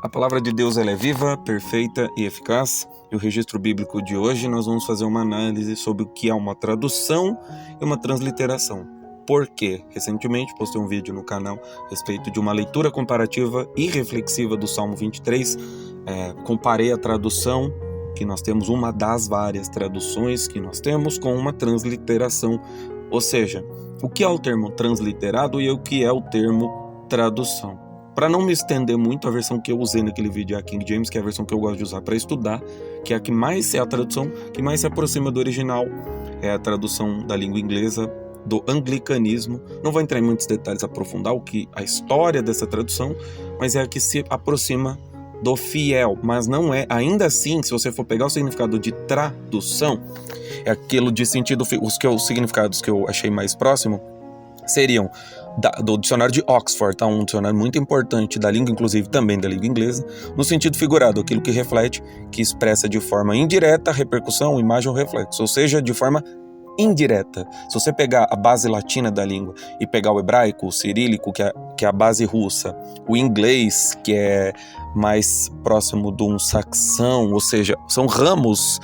A palavra de Deus ela é viva, perfeita e eficaz. E o registro bíblico de hoje nós vamos fazer uma análise sobre o que é uma tradução e uma transliteração. Por quê? Recentemente postei um vídeo no canal a respeito de uma leitura comparativa e reflexiva do Salmo 23. Comparei a tradução que nós temos, uma das várias traduções que nós temos, com uma transliteração. Ou seja, o que é o termo transliterado e o que é o termo tradução. Para não me estender muito, a versão que eu usei naquele vídeo é a King James, que é a versão que eu gosto de usar para estudar, que é a que mais é a tradução, que mais se aproxima do original, é a tradução da língua inglesa, do anglicanismo. Não vou entrar em muitos detalhes, aprofundar a história dessa tradução, mas é a que se aproxima do fiel, mas não é, ainda assim, se você for pegar o significado de tradução, é aquilo de sentido, os significados que eu achei mais próximo seriam do dicionário de Oxford, tá? Um dicionário muito importante da língua, inclusive também da língua inglesa, no sentido figurado, aquilo que reflete, que expressa de forma indireta repercussão, imagem ou reflexo, ou seja, de forma indireta. Se você pegar a base latina da língua e pegar o hebraico, o cirílico, que é a base russa, o inglês, que é mais próximo de um saxão, ou seja, são ramos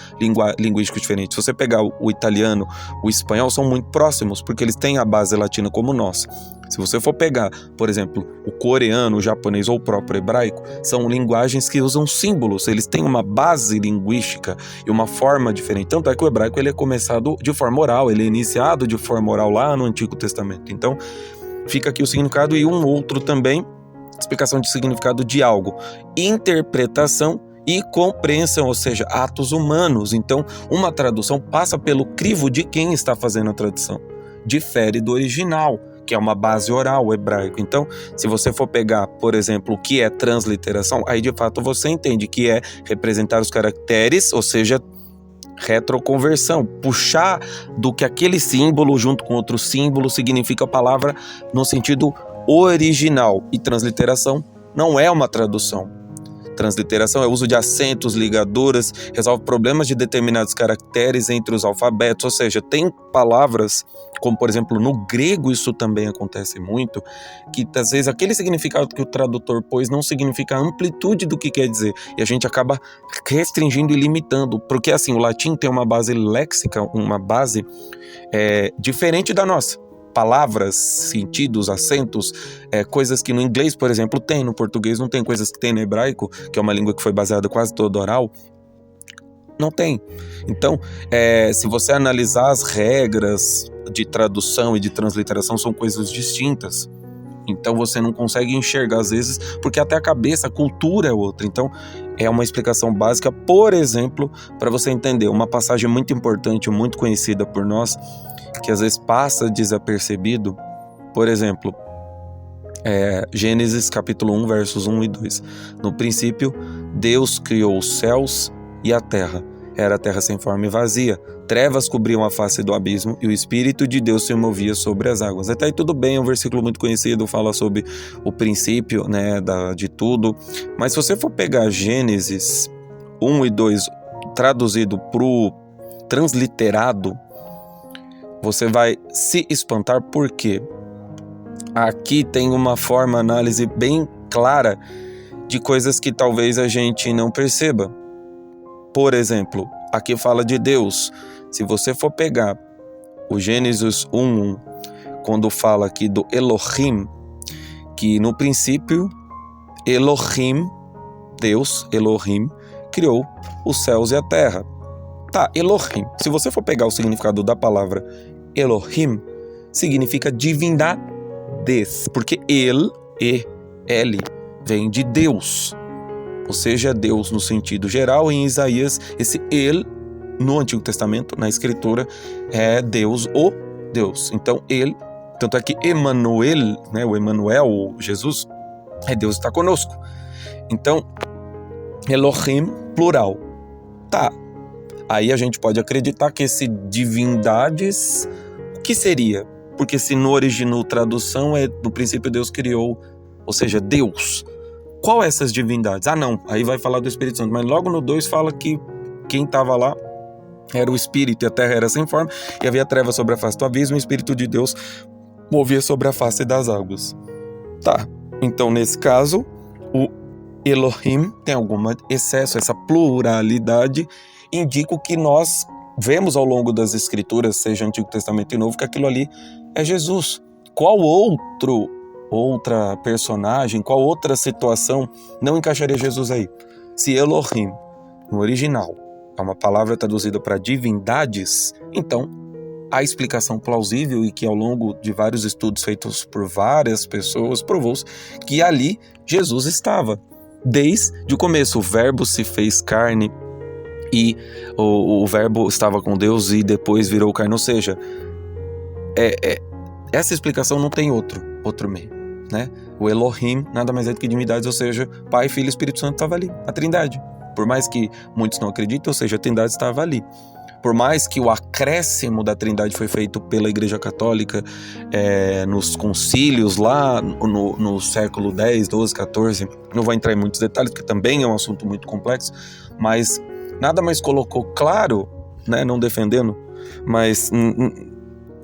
linguísticos diferentes. Se você pegar o italiano, o espanhol, são muito próximos, porque eles têm a base latina como nós. Se você for pegar, por exemplo, o coreano, o japonês ou o próprio hebraico, são linguagens que usam símbolos, eles têm uma base linguística e uma forma diferente. Tanto é que o hebraico ele é começado de forma oral, ele é iniciado de forma oral lá no Antigo Testamento. Então, fica aqui o significado e um outro também, explicação de significado de algo, interpretação e compreensão, ou seja, atos humanos. Então, uma tradução passa pelo crivo de quem está fazendo a tradução, difere do original, que é uma base oral, o hebraico. Então, se você for pegar, por exemplo, o que é transliteração, aí de fato você entende que é representar os caracteres, ou seja, retroconversão, puxar do que aquele símbolo junto com outro símbolo significa a palavra no sentido original. E transliteração não é uma tradução. Transliteração é o uso de acentos, ligaduras, resolve problemas de determinados caracteres entre os alfabetos, ou seja, tem palavras, como por exemplo no grego isso também acontece muito, que às vezes aquele significado que o tradutor pôs não significa a amplitude do que quer dizer, e a gente acaba restringindo e limitando, porque assim, o latim tem uma base léxica, uma base diferente da nossa. Palavras, sentidos, acentos, coisas que no inglês, por exemplo, tem, no português não tem, coisas que tem no hebraico, que é uma língua que foi baseada quase toda oral, não tem. Então, se você analisar as regras de tradução e de transliteração, são coisas distintas. Então você não consegue enxergar às vezes, porque até a cabeça, a cultura é outra. Então é uma explicação básica, por exemplo, para você entender uma passagem muito importante, muito conhecida por nós, que às vezes passa desapercebido. Por exemplo, Gênesis capítulo 1, versos 1 e 2. No princípio, Deus criou os céus e a terra. Era a terra sem forma e vazia. Trevas cobriam a face do abismo e o Espírito de Deus se movia sobre as águas. Até aí tudo bem, é um versículo muito conhecido, fala sobre o princípio, de tudo. Mas se você for pegar Gênesis 1 e 2, traduzido para o transliterado, você vai se espantar, porque aqui tem uma forma, análise bem clara de coisas que talvez a gente não perceba. Por exemplo, aqui fala de Deus. Se você for pegar o Gênesis 1:1, quando fala aqui do Elohim, que no princípio Elohim, Deus, Elohim, criou os céus e a terra. Tá, Elohim. Se você for pegar o significado da palavra Elohim, significa divindades, porque ele vem de Deus, ou seja, Deus no sentido geral. Em Isaías, esse ele, no Antigo Testamento, na Escritura, é Deus, o Deus. Então ele, tanto é que Emanuel, o Emanuel, o Jesus, é Deus está conosco. Então, Elohim, plural. Tá, aí a gente pode acreditar que esse divindades, o que seria? Porque se no original tradução no princípio Deus criou, ou seja, Deus. Qual é essas divindades? Não, aí vai falar do Espírito Santo, mas logo no 2 fala que quem estava lá era o Espírito e a terra era sem forma e havia trevas sobre a face do abismo e o Espírito de Deus movia sobre a face das águas. Tá, então nesse caso, o Elohim tem algum excesso, essa pluralidade indica o que nós vemos ao longo das Escrituras, seja Antigo Testamento e Novo, que aquilo ali é Jesus. Qual outra personagem, qual outra situação não encaixaria Jesus aí? Se Elohim, no original, é uma palavra traduzida para divindades, então a explicação plausível e que ao longo de vários estudos feitos por várias pessoas provou-se que ali Jesus estava. Desde o começo, o Verbo se fez carne e o Verbo estava com Deus e depois virou carne, ou seja, essa explicação não tem outro meio, né? O Elohim nada mais é do que divindades, ou seja, Pai, Filho e Espírito Santo estava ali, a Trindade. Por mais que muitos não acreditem, ou seja, a Trindade estava ali. Por mais que o acréscimo da Trindade foi feito pela Igreja Católica nos concílios lá no século X, XII, XIV, não vou entrar em muitos detalhes, porque também é um assunto muito complexo, mas nada mais colocou claro, né, não defendendo, mas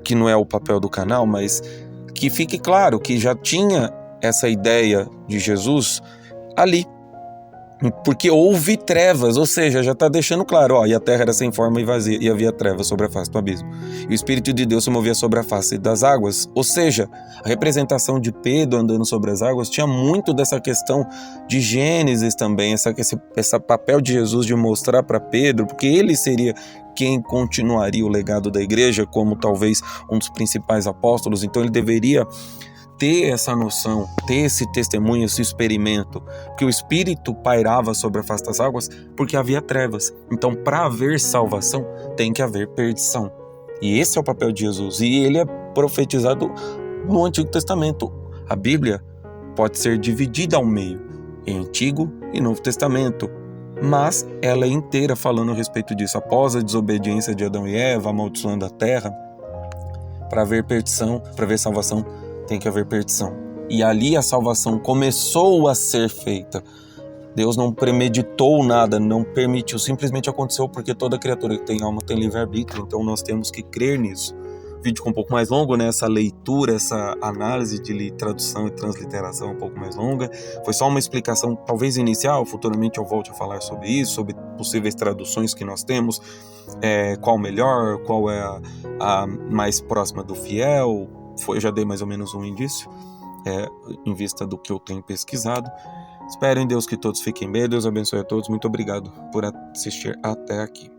que não é o papel do canal, mas que fique claro que já tinha essa ideia de Jesus ali. Porque houve trevas, ou seja, já está deixando claro, e a terra era sem forma e vazia, e havia trevas sobre a face do abismo. E o Espírito de Deus se movia sobre a face das águas, ou seja, a representação de Pedro andando sobre as águas tinha muito dessa questão de Gênesis também, esse papel de Jesus de mostrar para Pedro, porque ele seria quem continuaria o legado da igreja como talvez um dos principais apóstolos, então ele deveria ter essa noção, ter esse testemunho, esse experimento, que o Espírito pairava sobre a face das águas porque havia trevas. Então, para haver salvação, tem que haver perdição. E esse é o papel de Jesus. E ele é profetizado no Antigo Testamento. A Bíblia pode ser dividida ao meio, em Antigo e Novo Testamento. Mas ela é inteira falando a respeito disso. Após a desobediência de Adão e Eva, amaldiçoando a terra, para haver perdição, para haver salvação, tem que haver perdição. E ali a salvação começou a ser feita. Deus não premeditou nada, não permitiu, simplesmente aconteceu porque toda criatura que tem alma tem livre-arbítrio, então nós temos que crer nisso. Vídeo um pouco mais longo, né? Essa leitura, essa análise de tradução e transliteração um pouco mais longa. Foi só uma explicação, talvez inicial, futuramente eu volte a falar sobre isso, sobre possíveis traduções que nós temos, qual melhor, qual é a mais próxima do fiel. Eu já dei mais ou menos um indício, em vista do que eu tenho pesquisado. Espero em Deus que todos fiquem bem. Deus abençoe a todos. Muito obrigado por assistir até aqui.